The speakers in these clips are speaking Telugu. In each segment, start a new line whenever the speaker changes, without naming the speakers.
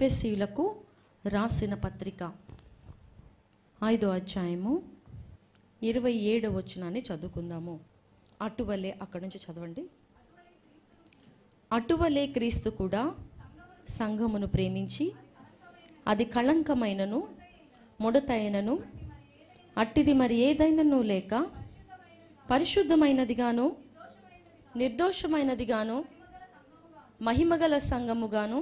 ఎఫెసీయులకు రాసిన పత్రిక 5వ అధ్యాయము 27వ వచనాన్ని చదువుకుందాము. అటువలే అక్కడి నుంచి చదవండి. అటువలే క్రీస్తు కూడా సంఘమును ప్రేమించి అది కళంకమైనను ముడతైనను అట్టిది మరి ఏదైనను లేక పరిశుద్ధమైనదిగాను నిర్దోషమైనదిగాను మహిమగల సంఘముగాను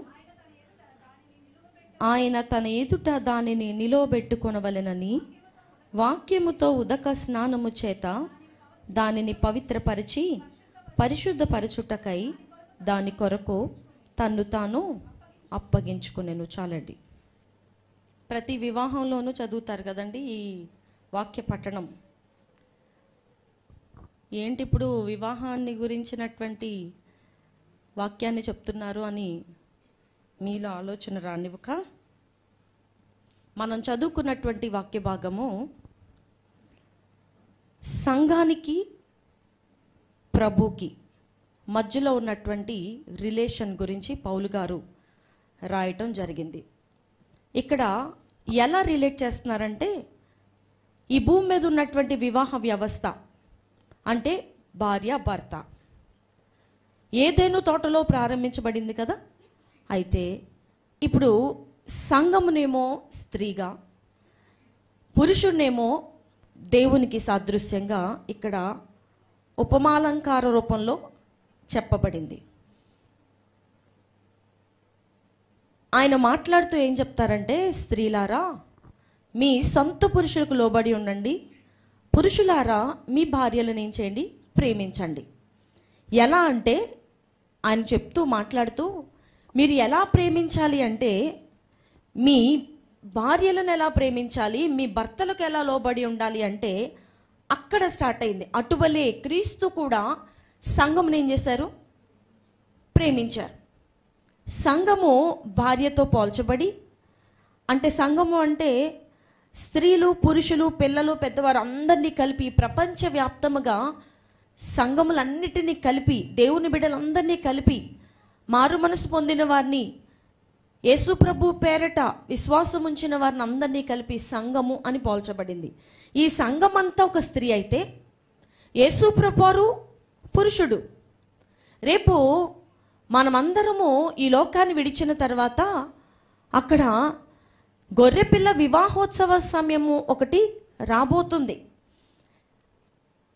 ఆయన తన ఎదుట దానిని నిలవబెట్టుకొనవలెనని వాక్యముతో ఉదక స్నానము చేత దానిని పవిత్రపరిచి పరిశుద్ధపరచుటకై దాని కొరకు తన్ను తాను అప్పగించుకునేను. చాలండి. ప్రతి వివాహంలోనూ చదువుతారు కదండి ఈ వాక్య పట్టణం. ఏంటి ఇప్పుడు వివాహాన్ని గురించినటువంటి వాక్యాన్ని చెప్తున్నారు అని మీలో ఆలోచన రానివ్వక, మనం చదువుకున్నటువంటి వాక్య భాగము సంఘానికి ప్రభుకి మధ్యలో ఉన్నటువంటి రిలేషన్ గురించి పౌలు గారు రాయటం జరిగింది. ఇక్కడ ఎలా రిలేట్ చేస్తున్నారంటే, ఈ భూమి మీద ఉన్నటువంటి వివాహ వ్యవస్థ అంటే భార్య భర్త ఏదేను తోటలో ప్రారంభించబడింది కదా. అయితే ఇప్పుడు సంఘమునేమో స్త్రీగా, పురుషునేమో దేవునికి సాదృశ్యంగా ఇక్కడ ఉపమాలంకార రూపంలో చెప్పబడింది. ఆయన మాట్లాడుతూ ఏం చెప్తారంటే, స్త్రీలారా మీ సొంత పురుషులకు లోబడి ఉండండి, పురుషులారా మీ భార్యలను ఏం చేయండి, ప్రేమించండి. ఎలా అంటే ఆయన చెప్తూ మాట్లాడుతూ, మీరు ఎలా ప్రేమించాలి అంటే, మీ భార్యలను ఎలా ప్రేమించాలి, మీ భర్తలకు ఎలా లోబడి ఉండాలి అంటే అక్కడ స్టార్ట్ అయింది. అటువలే క్రీస్తు కూడా సంఘమును ఏం చేశారు, ప్రేమించారు. సంఘము భార్యతో పోల్చబడి, అంటే సంఘము అంటే స్త్రీలు పురుషులు పిల్లలు పెద్దవారు అందరినీ కలిపి ప్రపంచవ్యాప్తముగా సంఘములన్నిటినీ కలిపి దేవుని బిడ్డలందరినీ కలిపి మారు మనసు పొందిన వారిని, యేసు ప్రభు పేరట విశ్వాసం ఉంచిన వారిని అందరినీ కలిపి సంఘము అని పోల్చబడింది. ఈ సంఘం అంతా ఒక స్త్రీ అయితే యేసు ప్రభువారు పురుషుడు. రేపు మనమందరము ఈ లోకాన్ని విడిచిన తర్వాత అక్కడ గొర్రెపిల్ల వివాహోత్సవ సమయము ఒకటి రాబోతుంది.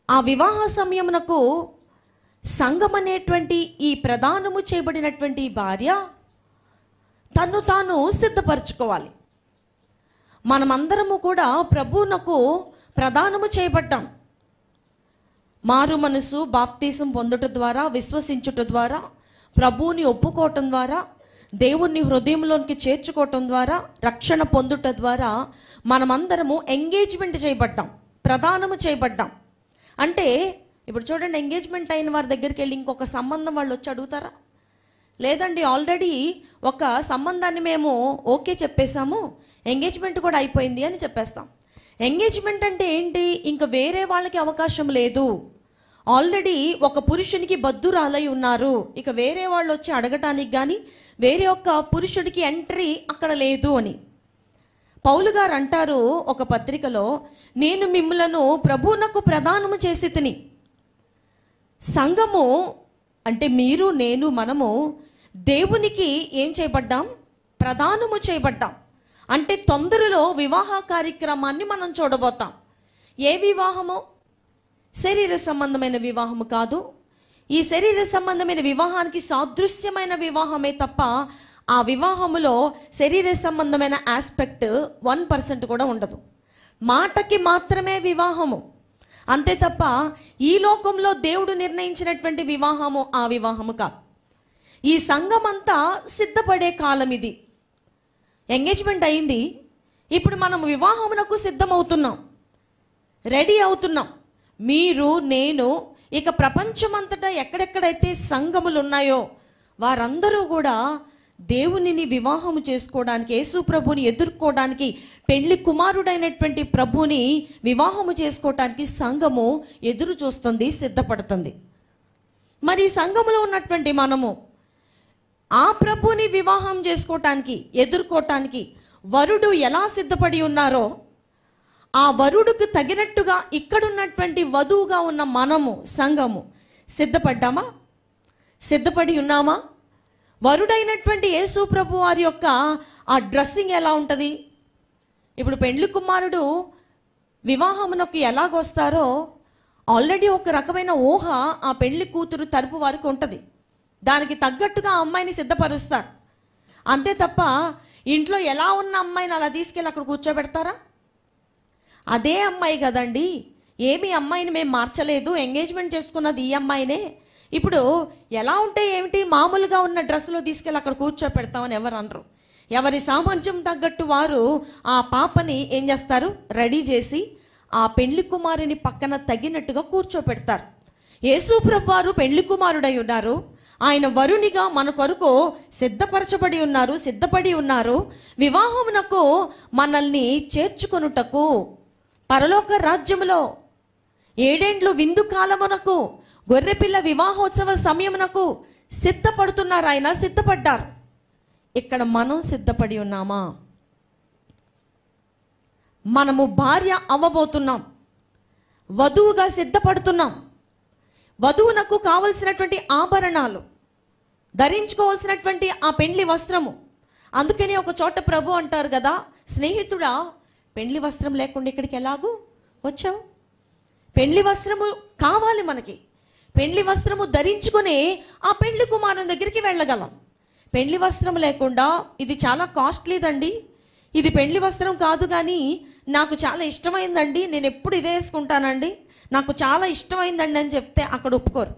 ఆ వివాహ సమయమునకు సంఘం అనేటువంటి ఈ ప్రదానము చేయబడినటువంటి భార్య తన్ను తాను సిద్ధపరచుకోవాలి. మనమందరము కూడా ప్రభువునకు ప్రదానము చేయబడ్డాం. మారు మనసు బాప్తీసం పొందుట ద్వారా, విశ్వసించుట ద్వారా, ప్రభువుని ఒప్పుకోవటం ద్వారా, దేవుణ్ణి హృదయంలోనికి చేర్చుకోవటం ద్వారా, రక్షణ పొందుట ద్వారా మనమందరము ఎంగేజ్మెంట్ చేయబడ్డాం, ప్రదానము చేయబడ్డాం. అంటే ఇప్పుడు చూడండి, ఎంగేజ్మెంట్ అయిన వారి దగ్గరికి వెళ్ళి ఇంకొక సంబంధం వాళ్ళు వచ్చి అడుగుతారా? లేదండి, ఆల్రెడీ ఒక సంబంధాన్ని మేము ఓకే చెప్పేశాము, ఎంగేజ్మెంట్ కూడా అయిపోయింది అని చెప్పేస్తాం. ఎంగేజ్మెంట్ అంటే ఏంటి? ఇంకా వేరే వాళ్ళకి అవకాశం లేదు. ఆల్రెడీ ఒక పురుషునికి బద్ధురాలై ఉన్నారు. ఇక వేరే వాళ్ళు వచ్చి అడగటానికి కానీ వేరే ఒక్క పురుషుడికి ఎంట్రీ అక్కడ లేదు అని పౌలు గారు అంటారు ఒక పత్రికలో, నేను మిమ్ములను ప్రభువునకు ప్రదానము చేసి తిని. సంఘము అంటే మీరు నేను మనము దేవునికి ఏం చేయబడ్డాం, ప్రదానము చేయబడ్డాం. అంటే తొందరలో వివాహ కార్యక్రమాన్ని మనం చూడబోతాం. ఏ వివాహము? శరీర సంబంధమైన వివాహము కాదు. ఈ శరీర సంబంధమైన వివాహానికి సాదృశ్యమైన వివాహమే తప్ప ఆ వివాహములో శరీర సంబంధమైన ఆస్పెక్ట్ 1% కూడా ఉండదు. మాటకి మాత్రమే వివాహము, అంతే తప్ప ఈ లోకంలో దేవుడు నిర్ణయించినటువంటి వివాహము ఆ వివాహము కాదు. ఈ సంఘం అంతా సిద్ధపడే కాలం ఇది. ఎంగేజ్మెంట్ అయింది, ఇప్పుడు మనం వివాహమునకు సిద్ధమవుతున్నాం, రెడీ అవుతున్నాం. మీరు నేను ఇక ప్రపంచమంతటా ఎక్కడెక్కడైతే సంఘములు ఉన్నాయో వారందరూ కూడా దేవునిని వివాహము చేసుకోవడానికి, యేసు ప్రభుని ఎదుర్కోవడానికి, పెళ్లి కుమారుడైనటువంటి ప్రభుని వివాహము చేసుకోవటానికి సంఘము ఎదురు చూస్తుంది, సిద్ధపడుతుంది. మరి సంఘములో ఉన్నటువంటి మనము ఆ ప్రభుని వివాహం చేసుకోవటానికి, ఎదుర్కోవటానికి వరుడు ఎలా సిద్ధపడి ఉన్నారో ఆ వరుడుకు తగినట్టుగా ఇక్కడున్నటువంటి వధువుగా ఉన్న మనము, సంఘము సిద్ధపడ్డామా? సిద్ధపడి ఉన్నామా? వరుడైనటువంటి యేసు ప్రభు వారి యొక్క ఆ డ్రెస్సింగ్ ఎలా ఉంటుంది? ఇప్పుడు పెండ్లి కుమారుడు వివాహమునకు ఎలాగొస్తారో ఆల్రెడీ ఒక రకమైన ఊహ ఆ పెళ్లి కూతురు తరపు వారికి ఉంటుంది. దానికి తగ్గట్టుగా ఆ అమ్మాయిని సిద్ధపరుస్తారు. అంతే తప్ప ఇంట్లో ఎలా ఉన్న అమ్మాయిని అలా తీసుకెళ్ళి అక్కడ కూర్చోబెడతారా? అదే అమ్మాయి కదండి, ఏమి అమ్మాయిని మేము మార్చలేదు, ఎంగేజ్మెంట్ చేసుకున్నది ఈ అమ్మాయినే, ఇప్పుడు ఎలా ఉంటే ఏమిటి, మామూలుగా ఉన్న డ్రెస్సులో తీసుకెళ్ళి అక్కడ కూర్చోపెడతామని ఎవరు అనరు. ఎవరి సామర్థ్యం తగ్గట్టు వారు ఆ పాపని ఏం చేస్తారు, రెడీ చేసి ఆ పెళ్లి కుమారుని పక్కన తగినట్టుగా కూర్చోపెడతారు. యేసు ప్రభు వారు పెళ్లి కుమారుడై ఉన్నారు. ఆయన వరునిగా మన కొరకు సిద్ధపరచబడి ఉన్నారు, సిద్ధపడి ఉన్నారు. వివాహమునకు మనల్ని చేర్చుకొనుటకు పరలోక రాజ్యములో 7 ఏండ్లు విందు కాలమునకు, గొర్రెపిల్ల వివాహోత్సవ సమయమునకు సిద్ధపడుతున్నారు. ఆయన సిద్ధపడ్డారు. ఇక్కడ మనం సిద్ధపడి ఉన్నామా? మనము భార్య అవ్వబోతున్నాం, వధువుగా సిద్ధపడుతున్నాం. వధువునకు కావలసినటువంటి ఆభరణాలు, ధరించుకోవాల్సినటువంటి ఆ పెండ్లి వస్త్రము. అందుకని ఒక చోట ప్రభు అంటారు కదా, స్నేహితుడా పెండ్లి వస్త్రం లేకుండా ఇక్కడికి ఎలాగూ వచ్చావు? పెండ్లి వస్త్రము కావాలి మనకి. పెండ్లి వస్త్రము ధరించుకొని ఆ పెండ్లి కుమారుని దగ్గరికి వెళ్ళగలం. పెండ్లి వస్త్రం లేకుండా ఇది చాలా కాస్ట్లీదండి, ఇది పెండ్లి వస్త్రం కాదు కానీ నాకు చాలా ఇష్టమైందండి, నేను ఎప్పుడు ఇదే వేసుకుంటానండి, నాకు చాలా ఇష్టమైందండి అని చెప్తే అక్కడ ఒప్పుకోరు.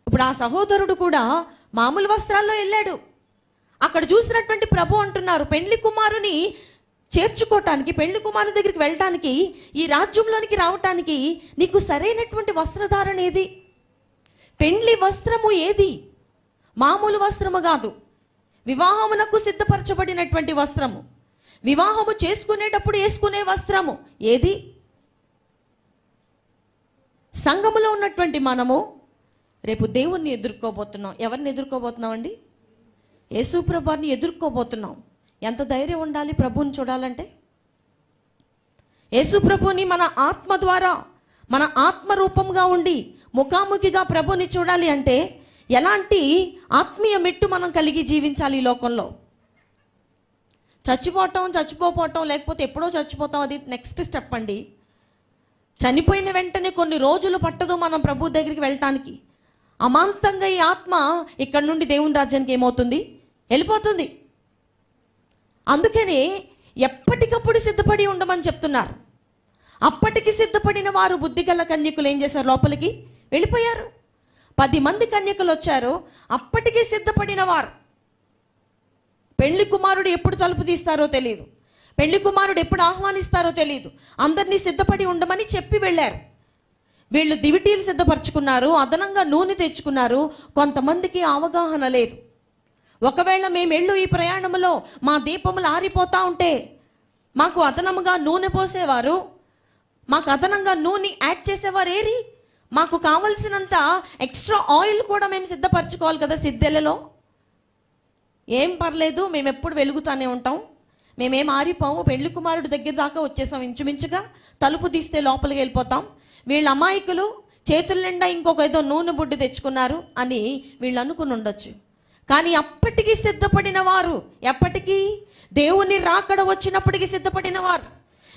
ఇప్పుడు ఆ సహోదరుడు కూడా మామూలు వస్త్రాల్లో వెళ్ళాడు. అక్కడ చూసినటువంటి ప్రభు అంటున్నారు, పెండ్లి కుమారుని చేర్చుకోవటానికి, పెళ్లి కుమారుని దగ్గరికి వెళ్ళటానికి, ఈ రాజ్యంలోనికి రావటానికి నీకు సరైనటువంటి వస్త్రధారణ ఏది? పెండ్లి వస్త్రము ఏది? మామూలు వస్త్రము కాదు, వివాహమునకు సిద్ధపరచబడినటువంటి వస్త్రము, వివాహము చేసుకునేటప్పుడు వేసుకునే వస్త్రము ఏది? సంఘములో ఉన్నటువంటి మనము రేపు దేవుణ్ణి ఎదుర్కోబోతున్నాం. ఎవరిని ఎదుర్కోబోతున్నాం అండి? యేసు ప్రభుని ఎదుర్కోబోతున్నాం. ఎంత ధైర్యం ఉండాలి ప్రభువుని చూడాలంటే? యేసు ప్రభుని మన ఆత్మ ద్వారా, మన ఆత్మ రూపంగా ఉండి ముఖాముఖిగా ప్రభుని చూడాలి అంటే ఎలాంటి ఆత్మీయ మెట్టు మనం కలిగి జీవించాలి ఈ లోకంలో? చచ్చిపోవటం లేకపోతే ఎప్పుడో చచ్చిపోతాం, అది నెక్స్ట్ స్టెప్ అండి. చనిపోయిన వెంటనే కొన్ని రోజులు పట్టదు మనం ప్రభు దగ్గరికి వెళ్ళటానికి. అమాంతంగా ఈ ఆత్మ ఇక్కడ నుండి దేవుని రాజ్యానికి ఏమవుతుంది, వెళ్ళిపోతుంది. అందుకని ఎప్పటికప్పుడు సిద్ధపడి ఉండమని చెప్తున్నారు. అప్పటికి సిద్ధపడిన వారు బుద్ధిగల కన్యకులు ఏం చేశారు, లోపలికి వెళ్ళిపోయారు. 10 మంది కన్యకులు వచ్చారు, అప్పటికి సిద్ధపడిన వారు. పెళ్లి కుమారుడు ఎప్పుడు తలుపు తీస్తారో తెలియదు, పెళ్లి కుమారుడు ఎప్పుడు ఆహ్వానిస్తారో తెలియదు. అందరినీ సిద్ధపడి ఉండమని చెప్పి వెళ్ళారు. వీళ్ళు దివిటీలు సిద్ధపరచుకున్నారు, అదనంగా నూనె తెచ్చుకున్నారు. కొంతమందికి అవగాహన లేదు. ఒకవేళ మేము ఈ ప్రయాణంలో మా దీపములు ఆరిపోతూ ఉంటే మాకు అదనముగా నూనె పోసేవారు, మాకు అదనంగా నూనె యాడ్ చేసేవారు ఏరి? మాకు కావలసినంత ఎక్స్ట్రా ఆయిల్ కూడా మేము సిద్ధపరచుకోవాలి కదా సిద్ధెలలో. ఏం పర్లేదు, మేము ఎప్పుడు వెలుగుతానే ఉంటాం, మేమేం ఆరిపోము, పెళ్లి కుమారుడు దగ్గర దాకా వచ్చేసాం, ఇంచుమించుగా తలుపు తీస్తే లోపలికి వెళ్ళిపోతాం. వీళ్ళ అమాయకులు చేతుల నిండా ఇంకొక ఏదో నూనె బుడ్డి తెచ్చుకున్నారు అని వీళ్ళు అనుకుని ఉండొచ్చు. కానీ అప్పటికి సిద్ధపడిన వారు, ఎప్పటికీ దేవుని రాకడ వచ్చినప్పటికీ సిద్ధపడిన వారు,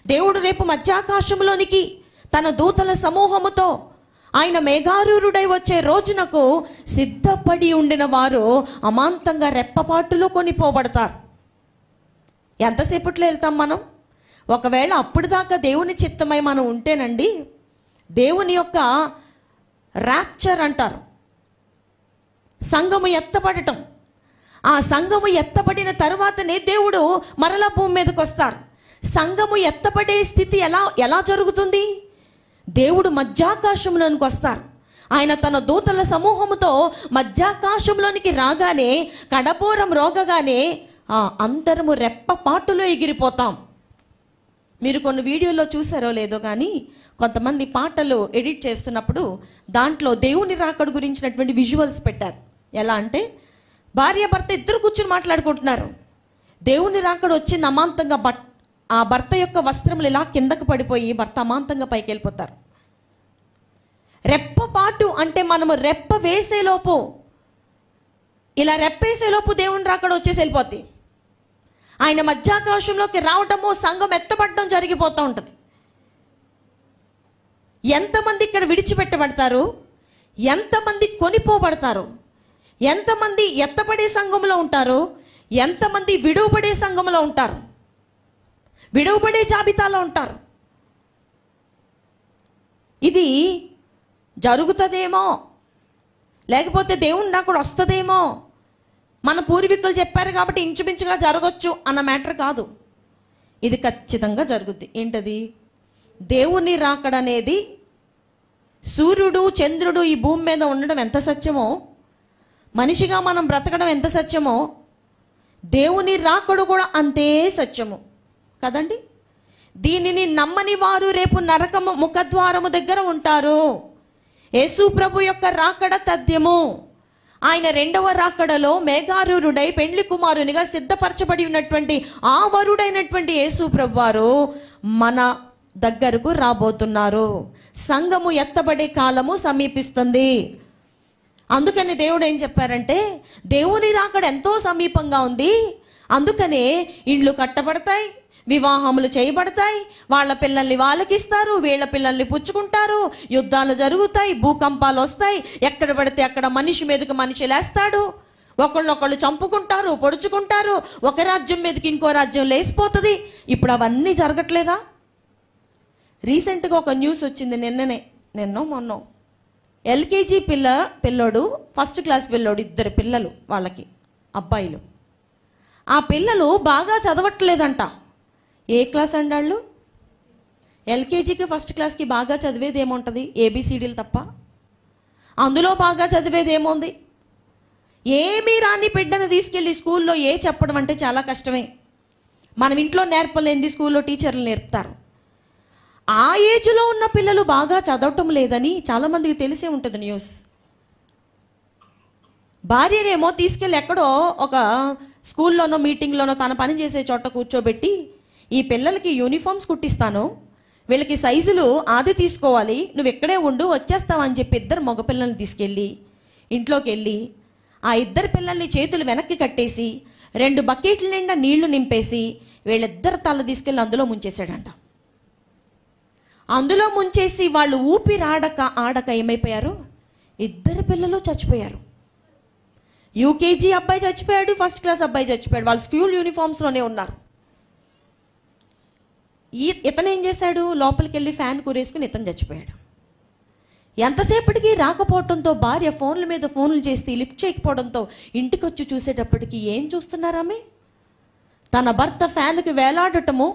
దేవుడు రేపు మధ్యాకాశంలోనికి తన దూతల సమూహముతో ఆయన మేఘారూరుడై వచ్చే రోజునకు సిద్ధపడి ఉండిన వారు అమాంతంగా రెప్పపాటులో కొనిపోబడతారు. ఎంతసేపట్లో వెళ్తాం మనం? ఒకవేళ అప్పుడు దాకా దేవుని చిత్తమై మనం ఉంటేనండి, దేవుని యొక్క ర్యాప్చర్ అంటారు, సంఘము ఎత్తబడటం. ఆ సంఘము ఎత్తబడిన తరువాతనే దేవుడు మరలా భూమి మీదకి వస్తారు. సంఘము ఎత్తబడే స్థితి ఎలా జరుగుతుంది? దేవుడు మధ్యాకాశంలోనికి వస్తారు. ఆయన తన దూతల సమూహముతో మధ్యాకాశంలోనికి రాగానే, కడబోరం రోగగానే అందరము రెప్పపాటులో ఎగిరిపోతాం. మీరు కొన్ని వీడియోలో చూసారో లేదో కానీ కొంతమంది పాటలు ఎడిట్ చేస్తున్నప్పుడు దాంట్లో దేవుని రాకడ గురించినటువంటి విజువల్స్ పెట్టారు. ఎలా అంటే భార్య భర్త ఇద్దరు కూర్చుని మాట్లాడుకుంటున్నారు. దేవుని రాకడ వచ్చింది. అమాంతంగా ఆ భర్త యొక్క వస్త్రములు ఇలా కిందకు పడిపోయి భర్త అమాంతంగా పైకి వెళ్ళిపోతారు. రెప్పపాటు అంటే మనము రెప్ప వేసేలోపు, ఇలా రెప్పేసేలోపు దేవుని రాకడ వచ్చేసి వెళ్ళిపోద్ది. ఆయన మధ్యాకాశంలోకి రావటము, సంఘం ఎత్తపడటం జరిగిపోతూ ఉంటుంది. ఎంతమంది ఇక్కడ విడిచిపెట్టబడతారు, ఎంతమంది కొనిపోబడతారు, ఎంతమంది ఎత్తపడే సంఘంలో ఉంటారు, ఎంతమంది విడువబడే సంఘంలో ఉంటారు, విడువబడే జాబితాలో ఉంటారు. ఇది జరుగుతుందేమో, లేకపోతే దేవుని రాకడ వస్తుందేమో, మన పూర్వీకులు చెప్పారు కాబట్టి ఇంచుమించుగా జరగచ్చు అన్న మ్యాటర్ కాదు. ఇది ఖచ్చితంగా జరుగుద్ది. ఏంటది? దేవుని రాకడ అనేది సూర్యుడు చంద్రుడు ఈ భూమి మీద ఉండడం ఎంత సత్యమో, మనిషిగా మనం బ్రతకడం ఎంత సత్యమో, దేవుని రాకడ కూడా అంతే సత్యము కదండి. దీనిని నమ్మని వారు రేపు నరకము ముఖద్వారము దగ్గర ఉంటారు. యేసు ప్రభు యొక్క రాకడ తథ్యము. ఆయన రెండవ రాకడలో మేఘారూరుడై పెండ్లి కుమారునిగా సిద్ధపరచబడి ఉన్నటువంటి ఆ వరుడైనటువంటి యేసు ప్రభు వారు మన దగ్గరకు రాబోతున్నారు. సంఘము ఎత్తబడే కాలము సమీపిస్తుంది. అందుకని దేవుడు ఏం చెప్పారంటే, దేవుని రాకడ ఎంతో సమీపంగా ఉంది, అందుకనే ఇండ్లు కట్టబడతాయి, వివాహములు చేయబడతాయి, వాళ్ళ పిల్లల్ని వాళ్ళకిస్తారు, వీళ్ళ పిల్లల్ని పుచ్చుకుంటారు, యుద్ధాలు జరుగుతాయి, భూకంపాలు వస్తాయి, ఎక్కడ పడితే అక్కడ మనిషి మీదకి మనిషి లేస్తాడు, ఒకళ్ళొకళ్ళు చంపుకుంటారు, పొడుచుకుంటారు, ఒక రాజ్యం మీదకి ఇంకో రాజ్యం లేసిపోతుంది. ఇప్పుడు అవన్నీ జరగట్లేదా? రీసెంట్గా ఒక న్యూస్ వచ్చింది, నిన్నో మొన్నో. ఎల్కేజీ పిల్లోడు, ఫస్ట్ క్లాస్ పిల్లోడు, ఇద్దరు పిల్లలు, వాళ్ళకి అబ్బాయిలు. ఆ పిల్లలు బాగా చదవట్లేదంట. ఏ క్లాస్ అండి వాళ్ళు? ఎల్కేజీకి ఫస్ట్ క్లాస్కి బాగా చదివేది ఏముంటుంది? ఏబిసిడీలు తప్ప. అందులో బాగా చదివేది ఏముంది? ఏమీ రాని బిడ్డను తీసుకెళ్ళి స్కూల్లో చెప్పడం అంటే చాలా కష్టమే. మనం ఇంట్లో నేర్పలేనిది స్కూల్లో టీచర్లు నేర్పుతారు. ఆ ఏజ్లో ఉన్న పిల్లలు బాగా చదవటం లేదని చాలామందికి తెలిసే ఉంటుంది న్యూస్. భార్యనేమో తీసుకెళ్ళి ఎక్కడో ఒక స్కూల్లోనో మీటింగ్లోనో తన పని చేసే చోట కూర్చోబెట్టి, ఈ పిల్లలకి యూనిఫామ్స్ కుట్టిస్తాను, వీళ్ళకి సైజులు ఆది తీసుకోవాలి, నువ్వు ఇక్కడే ఉండు, వచ్చేస్తావని చెప్పి ఇద్దరు మగపిల్లల్ని తీసుకెళ్ళి ఇంట్లోకి వెళ్ళి ఆ ఇద్దరు పిల్లల్ని చేతులు వెనక్కి కట్టేసి 2 బకెట్ల నిండా నీళ్లు నింపేసి వీళ్ళిద్దరు తల తీసుకెళ్ళి అందులో ముంచేశాడంట. అందులో ముంచేసి వాళ్ళు ఊపిరి ఆడక ఏమైపోయారు? ఇద్దరు పిల్లలు చచ్చిపోయారు. యూకేజీ అబ్బాయి చచ్చిపోయాడు, ఫస్ట్ క్లాస్ అబ్బాయి చచ్చిపోయాడు. వాళ్ళు స్కూల్ యూనిఫామ్స్లోనే ఉన్నారు. ఇతను ఏం చేశాడు? లోపలికి వెళ్ళి ఫ్యాన్ కూరేసుకుని ఇతను చచ్చిపోయాడు. ఎంతసేపటికి రాకపోవడంతో భార్య ఫోన్ల మీద ఫోన్లు చేసి లిఫ్ట్ చేయకపోవడంతో ఇంటికి వచ్చి చూసేటప్పటికి ఏం చూస్తున్నారామె? తన భర్త ఫ్యాన్కి వేలాడటము,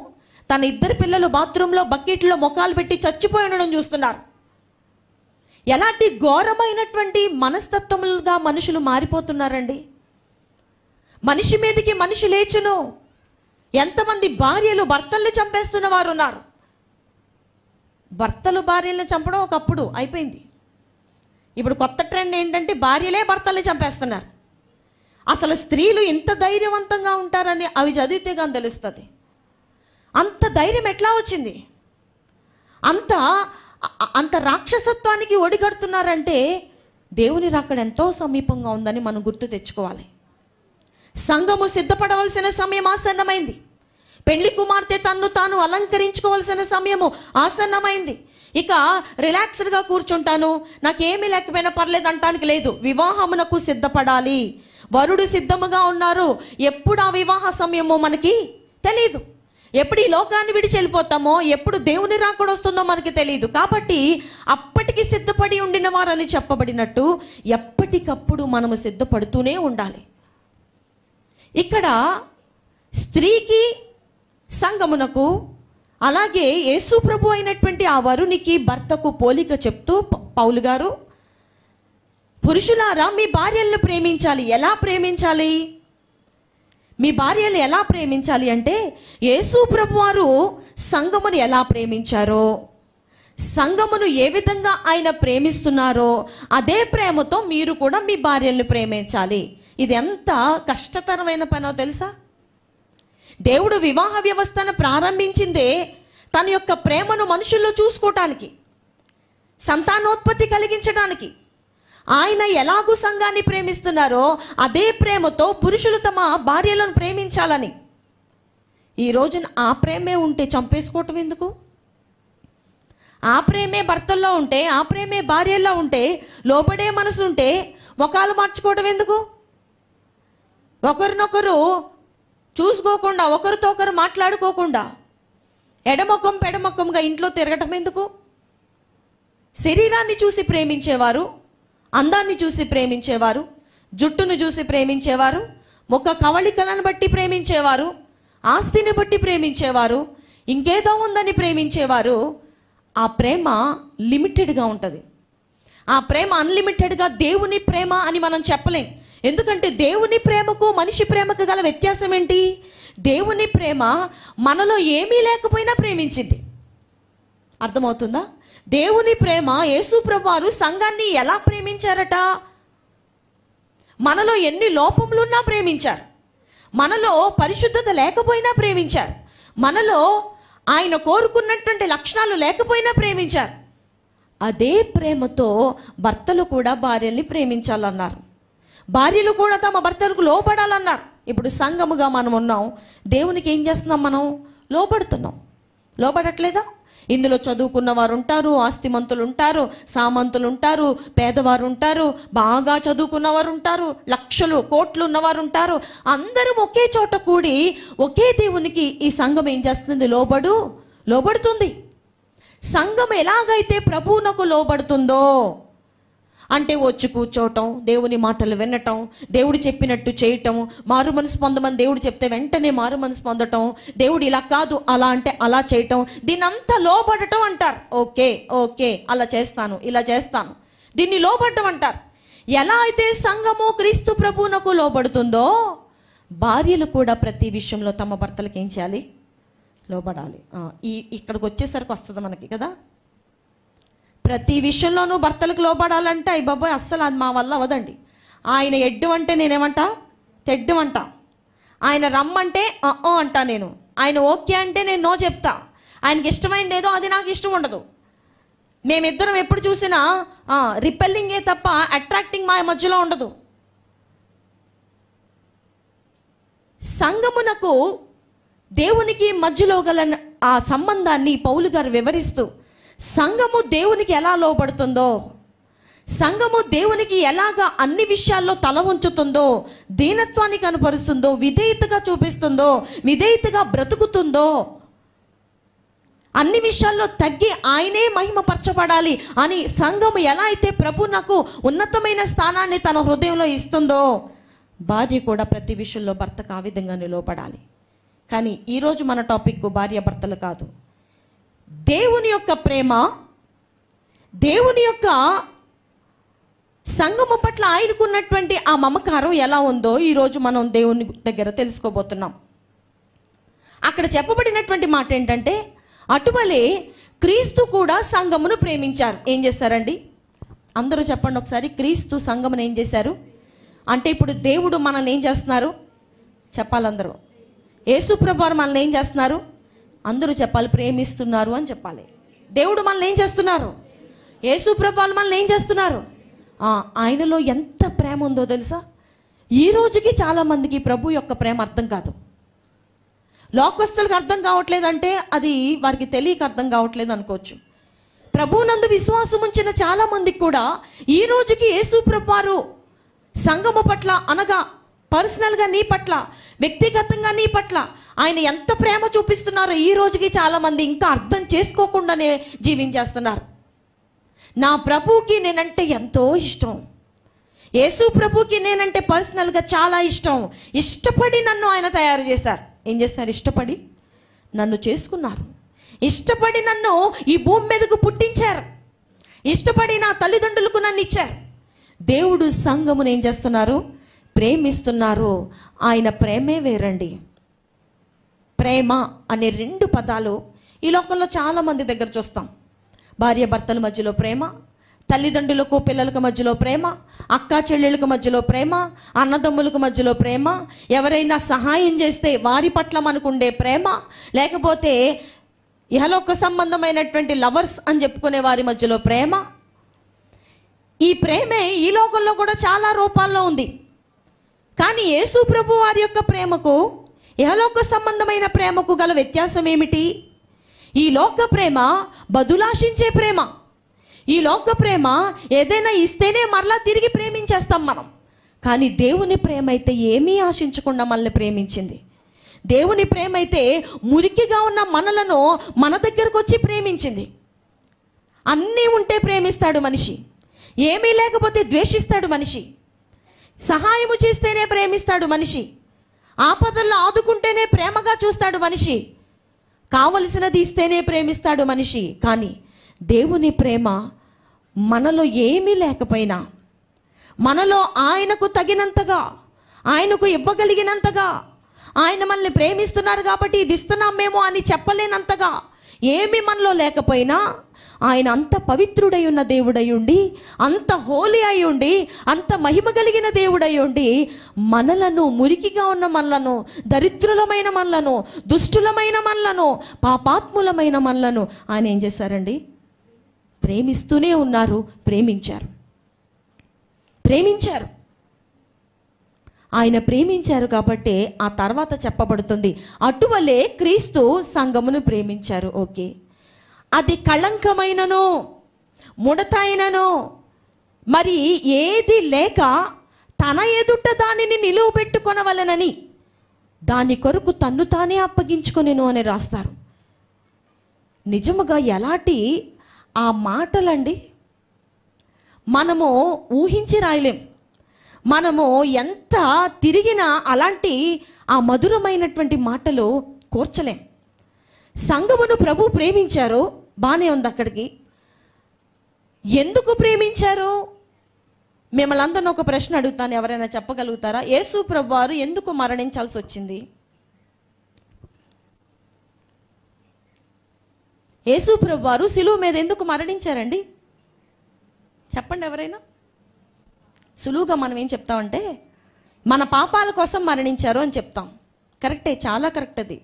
తన ఇద్దరు పిల్లలు బాత్రూంలో బకెట్లో మొఖాలు పెట్టి చచ్చిపోయి ఉండడం చూస్తున్నారు. ఎలాంటి ఘోరమైనటువంటి మనస్తత్వములుగా మనుషులు మారిపోతున్నారండి. మనిషి మీదకి మనిషి లేచును. ఎంతమంది భార్యలు భర్తల్ని చంపేస్తున్న వారు ఉన్నారు. భర్తలు భార్యలను చంపడం ఒకప్పుడు అయిపోయింది. ఇప్పుడు కొత్త ట్రెండ్ ఏంటంటే భార్యలే భర్తల్ని చంపేస్తున్నారు. అసలు స్త్రీలు ఇంత ధైర్యవంతంగా ఉంటారని అవి చదివితే కానీ తెలుస్తుంది. అంత ధైర్యం ఎట్లా వచ్చింది? అంత రాక్షసత్వానికి ఒడిగడుతున్నారంటే దేవుని రాకడ ఎంతో సమీపంగా ఉందని మనం గుర్తు తెచ్చుకోవాలి. సంఘము సిద్ధపడవలసిన సమయం ఆసన్నమైంది. పెళ్లి కుమార్తె తన్ను తాను అలంకరించుకోవాల్సిన సమయము ఆసన్నమైంది. ఇక రిలాక్స్డ్గా కూర్చుంటాను, నాకేమీ లేకపోయినా పర్లేదు అంటానికి లేదు. వివాహమునకు సిద్ధపడాలి. వరుడు సిద్ధముగా ఉన్నారు. ఎప్పుడు ఆ వివాహ సమయమో మనకి తెలియదు. ఎప్పుడు ఈ లోకాన్ని విడిచి వెళ్ళిపోతామో, ఎప్పుడు దేవుని రాకడ వస్తుందో మనకి తెలియదు. కాబట్టి అప్పటికి సిద్ధపడి ఉండిన వారని చెప్పబడినట్టు ఎప్పటికప్పుడు మనము సిద్ధపడుతూనే ఉండాలి. ఇక్కడ స్త్రీకి, సంఘమునకు, అలాగే యేసు ప్రభు అయినటువంటి ఆ వరునికి, భర్తకు పోలిక చెప్తూ పౌలు గారు, పురుషులారా మీ భార్యలను ప్రేమించాలి. ఎలా ప్రేమించాలి? మీ భార్యలు ఎలా ప్రేమించాలి అంటే యేసు ప్రభు వారు సంఘమును ఎలా ప్రేమించారో, సంఘమును ఏ విధంగా ఆయన ప్రేమిస్తున్నారో అదే ప్రేమతో మీరు కూడా మీ భార్యల్ని ప్రేమించాలి. ఇది ఎంత కష్టతరమైన పనో తెలుసా? దేవుడు వివాహ వ్యవస్థను ప్రారంభించిందే తన యొక్క ప్రేమను మనుషుల్లో చూసుకోవటానికి, సంతానోత్పత్తి కలిగించడానికి. ఆయన ఎలాగూ సంఘాన్ని ప్రేమిస్తున్నారో అదే ప్రేమతో పురుషులు తమ భార్యలను ప్రేమించాలని. ఈ రోజున ఆ ప్రేమే ఉంటే చంపేసుకోవటం ఎందుకు? ఆ ప్రేమే భర్తల్లో ఉంటే, ఆ ప్రేమే భార్యల్లో ఉంటే, లోబడే మనసు ఉంటే ముఖాలు మార్చుకోవటం ఎందుకు? ఒకరినొకరు చూసుకోకుండా, ఒకరితో ఒకరు మాట్లాడుకోకుండా ఎడముఖం పెడముఖంగా ఇంట్లో తిరగటం ఎందుకు? శరీరాన్ని చూసి ప్రేమించేవారు, అందాన్ని చూసి ప్రేమించేవారు, జుట్టును చూసి ప్రేమించేవారు, ముఖ కవళికలను బట్టి ప్రేమించేవారు, ఆస్తిని బట్టి ప్రేమించేవారు, ఇంకేదో ఉందని ప్రేమించేవారు. ఆ ప్రేమ లిమిటెడ్గా ఉంటుంది. ఆ ప్రేమ అన్లిమిటెడ్గా దేవుని ప్రేమ అని మనం చెప్పలేం. ఎందుకంటే దేవుని ప్రేమకు మనిషి ప్రేమకు గల వ్యత్యాసం ఏంటి? దేవుని ప్రేమ మనలో ఏమీ లేకపోయినా ప్రేమించింది. అర్థమవుతుందా? దేవుని ప్రేమ, యేసు ప్రభువారు సంఘాన్ని ఎలా ప్రేమించారట? మనలో ఎన్ని లోపములున్నా ప్రేమించారు, మనలో పరిశుద్ధత లేకపోయినా ప్రేమించారు, మనలో ఆయన కోరుకున్నటువంటి లక్షణాలు లేకపోయినా ప్రేమించారు. అదే ప్రేమతో భర్తలు కూడా భార్యల్ని ప్రేమించాలన్నారు, భార్యలు కూడా తమ భర్తలకు లోబడాలన్నారు. ఇప్పుడు సంఘముగా మనం ఉన్నాం, దేవునికి ఏం చేస్తున్నాం? మనం లోబడుతున్నాం. లోబడట్లేదా? ఇందులో చదువుకున్న వారు ఉంటారు, ఆస్తిమంతులు ఉంటారు, సామంతులు ఉంటారు, పేదవారు ఉంటారు, బాగా చదువుకున్న వారు ఉంటారు, లక్షలు కోట్లు ఉన్నవారు ఉంటారు. అందరూ ఒకే చోట కూడి ఒకే దేవునికి ఈ సంఘం ఏం చేస్తుంది? లోబడుతుంది. సంఘం ఎలాగైతే ప్రభువునకు లోబడుతుందో, అంటే వచ్చి కూర్చోవటం, దేవుని మాటలు వినటం, దేవుడు చెప్పినట్టు చేయటం, మారు మనసు పొందమని దేవుడు చెప్తే వెంటనే మారు మనసు పొందటం, దేవుడు ఇలా కాదు అలా అంటే అలా చేయటం, దీనంతా లోబడటం అంటారు. ఓకే అలా చేస్తాను, ఇలా చేస్తాను, దీన్ని లోబడటం అంటారు. ఎలా అయితే సంఘము క్రీస్తు ప్రభువునకు లోబడుతుందో, భార్యలు కూడా ప్రతి విషయంలో తమ భర్తలకు ఏం చేయాలి? లోబడాలి. ఇక్కడికి వచ్చేసరికి వస్తుంది మనకి కదా, ప్రతి విషయంలోనూ భర్తలకు లోబడాలంటే అయ్యి బాబోయ్ అస్సలు అది మా వల్ల అవదండి. ఆయన ఎడ్డు అంటే నేనేమంటా? తెడ్డు అంటా. ఆయన రమ్మంటే అంటా నేను. ఆయన ఓకే అంటే నేను నో చెప్తా. ఆయనకి ఇష్టమైంది ఏదో అది నాకు ఇష్టం ఉండదు. మేమిద్దరం ఎప్పుడు చూసినా రిపెల్లింగే తప్ప అట్రాక్టింగ్ మా మధ్యలో ఉండదు. సంఘమునకు దేవునికి మధ్యలో గల ఆ సంబంధాన్ని పౌలు గారు వివరిస్తూ, సంఘము దేవునికి ఎలా లోబడుతుందో, సంఘము దేవునికి ఎలాగా అన్ని విషయాల్లో తల ఉంచుతుందో, దీనత్వాన్ని కనపరుస్తుందో, విధేయతగా చూపిస్తుందో, విధేయతగా బ్రతుకుతుందో, అన్ని విషయాల్లో తగ్గి ఆయనే మహిమపరచబడాలి అని సంఘము ఎలా అయితే ప్రభు నాకు ఉన్నతమైన స్థానాన్ని తన హృదయంలో ఇస్తుందో, భార్య కూడా ప్రతి విషయంలో భర్తకు ఆ విధంగా నిలబడాలి. కానీ ఈరోజు మన టాపిక్ భార్య భర్తలు కాదు. దేవుని యొక్క ప్రేమ, దేవుని యొక్క సంఘము పట్ల ఆయనకున్నటువంటి ఆ మమకారం ఎలా ఉందో ఈరోజు మనం దేవుని దగ్గర తెలుసుకోబోతున్నాం. అక్కడ చెప్పబడినటువంటి మాట ఏంటంటే, అటువలే క్రీస్తు కూడా సంఘమును ప్రేమించారు. ఏం చేశారండి? అందరూ చెప్పండి ఒకసారి. క్రీస్తు సంఘమును ఏం చేశారు అంటే, ఇప్పుడు దేవుడు మనల్ని ఏం చేస్తున్నారు చెప్పాలి అందరూ. యేసు ప్రభువారు మనల్ని ఏం చేస్తున్నారు? అందరూ చెప్పాలి, ప్రేమిస్తున్నారు అని చెప్పాలి. దేవుడు మనల్ని ఏం చేస్తున్నారు? యేసు ప్రభువారు మనల్ని ఏం చేస్తున్నారు? ఆయనలో ఎంత ప్రేమ ఉందో తెలుసా? ఈ రోజుకి చాలామందికి ప్రభు యొక్క ప్రేమ అర్థం కాదు. లోకస్తులకు అర్థం కావట్లేదంటే అది వారికి తెలియక అర్థం కావట్లేదు అనుకోవచ్చు. ప్రభువునందు విశ్వాసం ఉంచిన చాలామందికి కూడా ఈ రోజుకి యేసు ప్రభువారు సంఘము పట్ల, అనగా పర్సనల్గా నీ పట్ల, వ్యక్తిగతంగా నీ పట్ల ఆయన ఎంత ప్రేమ చూపిస్తున్నారో ఈ రోజుకి చాలామంది ఇంకా అర్థం చేసుకోకుండానే జీవించేస్తున్నారు. నా ప్రభువుకి నేనంటే ఎంతో ఇష్టం, యేసు ప్రభువుకి నేనంటే పర్సనల్గా చాలా ఇష్టం. ఇష్టపడి నన్ను ఆయన తయారు చేశారు. ఏం చేస్తారు? ఇష్టపడి నన్ను చేసుకున్నారు. ఇష్టపడి నన్ను ఈ భూమి మీదకు పుట్టించారు. ఇష్టపడి నా తల్లిదండ్రులకు నన్ను ఇచ్చారు. దేవుడు సంఘమును ఏం చేస్తున్నారు? ప్రేమిస్తున్నారు. ఆయన ప్రేమే వేరండి. ప్రేమ అనే రెండు పదాలు ఈ లోకంలో చాలామంది దగ్గర చూస్తాం. భార్య భర్తల మధ్యలో ప్రేమ, తల్లిదండ్రులకు పిల్లలకు మధ్యలో ప్రేమ, అక్క చెల్లెళ్ళకు మధ్యలో ప్రేమ, అన్నదమ్ములకు మధ్యలో ప్రేమ, ఎవరైనా సహాయం చేస్తే వారి పట్ల మనకుండే ప్రేమ, లేకపోతే ఇహలోక సంబంధమైనటువంటి లవర్స్ అని చెప్పుకునే వారి మధ్యలో ప్రేమ. ఈ ప్రేమే ఈ లోకంలో కూడా చాలా రూపాల్లో ఉంది. కానీ యేసు ప్రభు వారి యొక్క ప్రేమకు ఇహలోక సంబంధమైన ప్రేమకు గల వ్యత్యాసం ఏమిటి? ఈ లోక ప్రేమ బదులాశించే ప్రేమ. ఈ లోక ప్రేమ ఏదైనా ఇస్తేనే మరలా తిరిగి ప్రేమించేస్తాం మనం. కానీ దేవుని ప్రేమ అయితే ఏమీ ఆశించకుండా మనల్ని ప్రేమించింది. దేవుని ప్రేమ అయితే మురికిగా ఉన్న మనలను మన దగ్గరకు వచ్చి ప్రేమించింది. అన్నీ ఉంటే ప్రేమిస్తాడు మనిషి, ఏమీ లేకపోతే ద్వేషిస్తాడు మనిషి, సహాయము చేస్తేనే ప్రేమిస్తాడు మనిషి, ఆపదల్లో ఆదుకుంటేనే ప్రేమగా చూస్తాడు మనిషి, కావలసినది ఇస్తేనే ప్రేమిస్తాడు మనిషి. కానీ దేవుని ప్రేమ మనలో ఏమీ లేకపోయినా, మనలో ఆయనకు తగినంతగా, ఆయనకు ఇవ్వగలిగినంతగా, ఆయన మనల్ని ప్రేమిస్తున్నారు కాబట్టి ఇది ఇస్తున్నాం మేము అని చెప్పలేనంతగా ఏమీ మనలో లేకపోయినా, ఆయన అంత పవిత్రుడై ఉన్న దేవుడై ఉండి, అంత హోలీ అయి ఉండి, అంత మహిమ కలిగిన దేవుడై ఉండి, మనలను, మురికిగా ఉన్న మనలను, దరిద్రులమైన మనలను, దుష్టులమైన మనలను, పాపాత్ములమైన మనలను ఆయన ఏం చేశారండి? ప్రేమిస్తూనే ఉన్నారు, ప్రేమించారు. ఆయన ప్రేమించారు కాబట్టి ఆ తర్వాత చెప్పబడుతుంది, అటువలే క్రీస్తు సంఘమును ప్రేమించారు. ఓకే, అది కళంకమైనను ముడతైనను మరి ఏది లేక తన ఎదుట దానిని నిలువ పెట్టుకొనవలెనని దాని కొరకు తన్ను తానే అప్పగించుకొనెను అని రాస్తారు. నిజముగా ఎలాంటి ఆ మాటలండి మనము ఊహించి రాయలేం. మనము ఎంత తిరిగినా అలాంటి ఆ మధురమైనటువంటి మాటలు కూర్చలేం. సంఘమును ప్రభు ప్రేమించారు, బాగానే ఉంది. అక్కడికి ఎందుకు ప్రేమించారు? మిమ్మల్ని అందరిని ఒక ప్రశ్న అడుగుతాను, ఎవరైనా చెప్పగలుగుతారా? యేసు ప్రభు వారు ఎందుకు మరణించాల్సి వచ్చింది? యేసు ప్రభు వారు సిలువ మీద ఎందుకు మరణించారండి? చెప్పండి ఎవరైనా. సులువుగా మనం ఏం చెప్తామంటే మన పాపాల కోసం మరణించారు అని చెప్తాం. కరెక్టే, చాలా కరెక్ట్. అది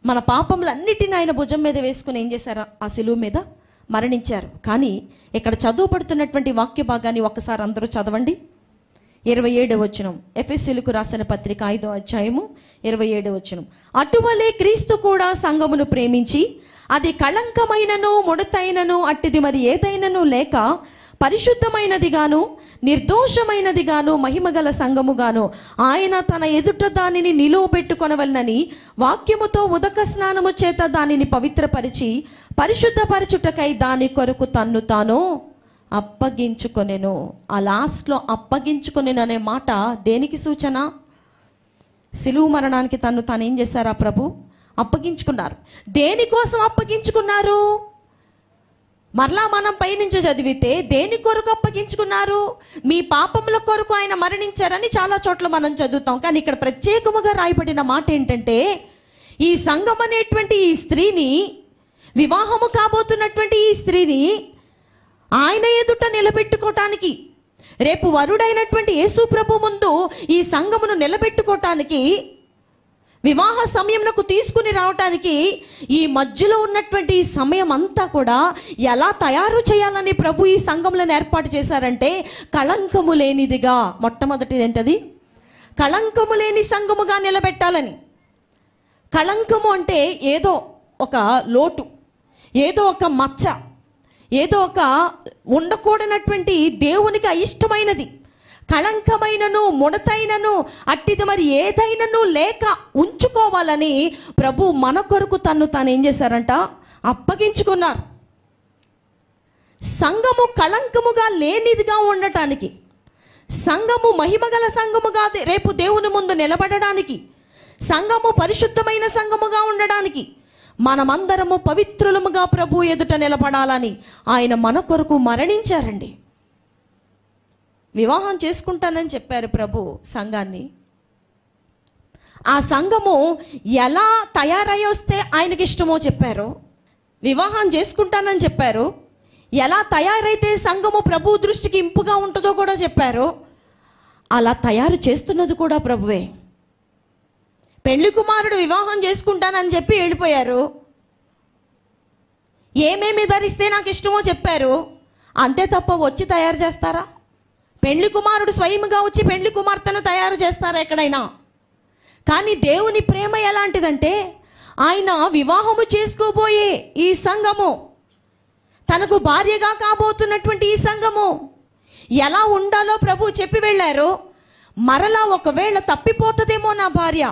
మన పాపములన్నిటిని ఆయన భుజం మీద వేసుకుని ఏం చేశారు? ఆ సిలువ మీద మరణించారు. కానీ ఇక్కడ చదువుపడుతున్నటువంటి వాక్య భాగాన్ని ఒక్కసారి అందరూ చదవండి. 27వ వచనం, ఎఫెసీయులకు రాసిన పత్రిక 5వ అధ్యాయము 27వ వచనం. అటువలే క్రీస్తు కూడా సంఘమును ప్రేమించి అది కళంకమైనను ముడతైనను అట్టిది మరి ఏదైనను లేక పరిశుద్ధమైనదిగాను నిర్దోషమైనదిగాను మహిమగల సంఘముగాను ఆయన తన ఎదుట దానిని నిలువ పెట్టుకొనవలనని వాక్యముతో ఉదక స్నానము చేత దానిని పవిత్రపరిచి పరిశుద్ధపరచుటకై దాని కొరకు తన్ను తాను అప్పగించుకొనెను. ఆ లాస్ట్లో అప్పగించుకొనెను అనే మాట దేనికి సూచన? సిలువ మరణానికి తన్ను తాను ఏం చేశారా? ప్రభు అప్పగించుకున్నారు. దేనికోసం అప్పగించుకున్నారు? మరలా మనం పైనుంచి చదివితే దేని కొరకు అప్పగించుకున్నారు? మీ పాపముల కొరకు ఆయన మరణించారని చాలా చోట్ల మనం చదువుతాం. కానీ ఇక్కడ ప్రత్యేకముగా రాయబడిన మాట ఏంటంటే, ఈ సంఘం అనేటువంటి ఈ స్త్రీని, వివాహము కాబోతున్నటువంటి ఈ స్త్రీని ఆయన ఎదుట నిలబెట్టుకోవటానికి, రేపు వరుడైనటువంటి యేసు ప్రభు ముందు ఈ సంఘమును నిలబెట్టుకోవటానికి, వివాహ సమయంకు తీసుకుని రావటానికి ఈ మధ్యలో ఉన్నటువంటి ఈ సమయం అంతా కూడా ఎలా తయారు చేయాలని ప్రభు ఈ సంఘములను ఏర్పాటు చేశారంటే, కళంకము లేనిదిగా. మొట్టమొదటిది ఏంటది? కళంకము లేని సంఘముగా నిలబెట్టాలని. కళంకము అంటే ఏదో ఒక లోటు, ఏదో ఒక మచ్చ, ఏదో ఒక ఉండకూడనటువంటి దేవునికి అయిష్టమైనది. కళంకమైనను ముడతైనను అట్టిది మరి ఏదైనను లేక ఉంచుకోవాలని ప్రభు మన కొరకు తను తాను ఏం చేశారంట? అప్పగించుకున్నారు. సంఘము కళంకముగా లేనిదిగా ఉండటానికి, సంఘము మహిమగల సంఘముగా రేపు దేవుని ముందు నిలబడడానికి, సంఘము పరిశుద్ధమైన సంఘముగా ఉండడానికి, మనమందరము పవిత్రులముగా ప్రభు ఎదుట నిలబడాలని ఆయన మన కొరకు మరణించారండి. వివాహం చేసుకుంటానని చెప్పారు ప్రభు సంఘాన్ని. ఆ సంఘము ఎలా తయారై వస్తే ఆయనకి ఇష్టమో చెప్పారు. వివాహం చేసుకుంటానని చెప్పారు, ఎలా తయారైతే సంఘము ప్రభు దృష్టికి ఇంపుగా ఉంటుందో కూడా చెప్పారు. అలా తయారు చేస్తున్నది కూడా ప్రభువే. పెళ్లి కుమారుడు వివాహం చేసుకుంటానని చెప్పి వెళ్ళిపోయారు. ఏమేమి ధరిస్తే నాకు ఇష్టమో చెప్పారు, అంతే తప్ప వచ్చి తయారు చేస్తారా? పెళ్లి కుమారుడు స్వయంగా వచ్చి పెళ్లి కుమార్తెను తయారు చేస్తారా ఎక్కడైనా? కానీ దేవుని ప్రేమ ఎలాంటిదంటే, ఆయన వివాహము చేసుకోబోయే ఈ సంఘము, తనకు భార్యగా కాబోతున్నటువంటి ఈ సంఘము ఎలా ఉండాలో ప్రభు చెప్పి వెళ్ళారు. మరలా ఒకవేళ తప్పిపోతుందేమో నా భార్య,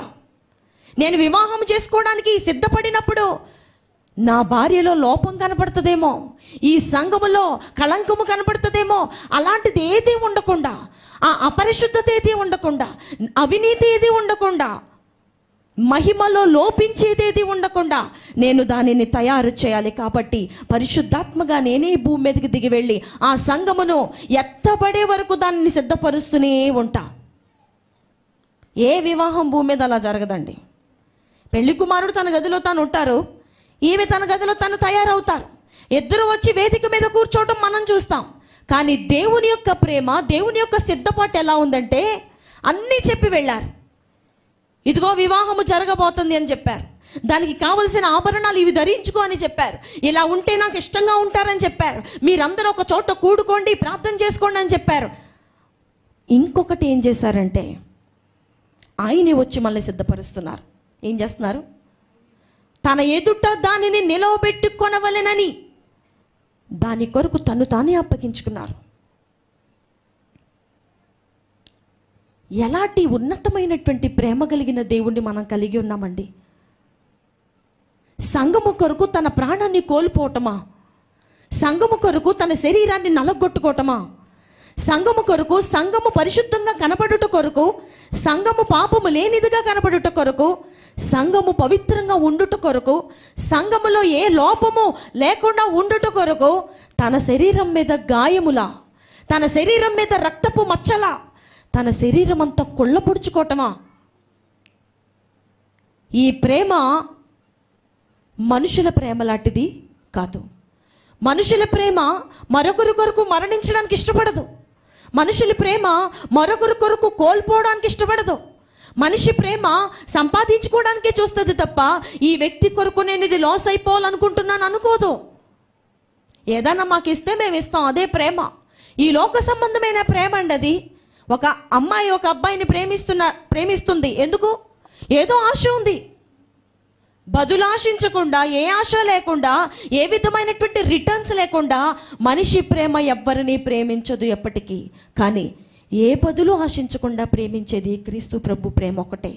నేను వివాహం చేసుకోవడానికి సిద్ధపడినప్పుడు నా భార్యలో లోపం కనపడుతుందేమో, ఈ సంఘములో కళంకము కనపడుతుందేమో, అలాంటిది ఏది ఉండకుండా, ఆ అపరిశుద్ధత ఏది ఉండకుండా, అవినీతి ఏది ఉండకుండా, మహిమలో లోపించేదేది ఉండకుండా నేను దానిని తయారు చేయాలి. కాబట్టి పరిశుద్ధాత్మగా నేనే భూమి మీదకి దిగి వెళ్ళి ఆ సంఘమును ఎత్తబడే వరకు దానిని సిద్ధపరుస్తూనే ఉంటా. ఏ వివాహం భూమి మీద అలా జరగదండి. పెళ్లి కుమారుడు తన గదిలో తాను ఉంటారు, ఈమె తన గదిలో తను తయారవుతారు. ఇద్దరు వచ్చి వేదిక మీద కూర్చోవటం మనం చూస్తాం. కానీ దేవుని యొక్క ప్రేమ, దేవుని యొక్క సిద్ధపాటు ఎలా ఉందంటే, అన్నీ చెప్పి వెళ్ళారు. ఇదిగో వివాహము జరగబోతుంది అని చెప్పారు, దానికి కావలసిన ఆభరణాలు ఇవి ధరించుకో అని చెప్పారు, ఇలా ఉంటే నాకు ఇష్టంగా ఉంటారని చెప్పారు, మీరందరూ ఒక చోట కూడుకోండి, ప్రార్థన చేసుకోండి అని చెప్పారు. ఇంకొకటి ఏం చేశారంటే, ఆయనే వచ్చి మళ్ళీ సిద్ధపరుస్తున్నారు. ఏం చేస్తున్నారు? తన ఎదుట దానిని నిలవబెట్టుకొనవలెనని దాని కొరకు తను తానే అప్పగించుకున్నారు. ఎలాంటి ఉన్నతమైనటువంటి ప్రేమ కలిగిన దేవుణ్ణి మనం కలిగి ఉన్నామండి. సంఘము కొరకు తన ప్రాణాన్ని కోల్పోవటమా? సంఘము కొరకు తన శరీరాన్ని నలగొట్టుకోవటమా? సంఘము కొరకు, సంఘము పరిశుద్ధంగా కనపడుట కొరకు, సంఘము పాపము లేనిదిగా కనపడుట కొరకు, సంఘము పవిత్రంగా ఉండుట కొరకు, సంఘములో ఏ లోపము లేకుండా ఉండుట కొరకు తన శరీరం మీద గాయములా, తన శరీరం మీద రక్తపు మచ్చలా, తన శరీరం అంతా కుళ్ళపొడుచుకోవటమా? ఈ ప్రేమ మనుషుల ప్రేమ లాంటిది కాదు. మనుషుల ప్రేమ మరొకరి కొరకు మరణించడానికి ఇష్టపడదు. మనుషుల ప్రేమ మరొకరి కొరకు కోల్పోవడానికి ఇష్టపడదు. మనిషి ప్రేమ సంపాదించుకోవడానికే చూస్తుంది తప్ప ఈ వ్యక్తి కొరకు నేను ఇది లాస్ అయిపోవాలనుకుంటున్నాను అనుకోదు. ఏదైనా మాకు ఇస్తే మేము ఇస్తాం, అదే ప్రేమ. ఈ లోక సంబంధమైన ప్రేమ అండి అది. ఒక అమ్మాయి ఒక అబ్బాయిని ప్రేమిస్తుంది. ఎందుకు? ఏదో ఆశ ఉంది. బదులు ఆశించకుండా, ఏ ఆశ లేకుండా, ఏ విధమైనటువంటి రిటర్న్స్ లేకుండా మనిషి ప్రేమ ఎవ్వరిని ప్రేమించదు ఎప్పటికీ. కానీ ఏ బదులు ఆశించకుండా ప్రేమించేది క్రీస్తు ప్రభు ప్రేమ ఒకటే.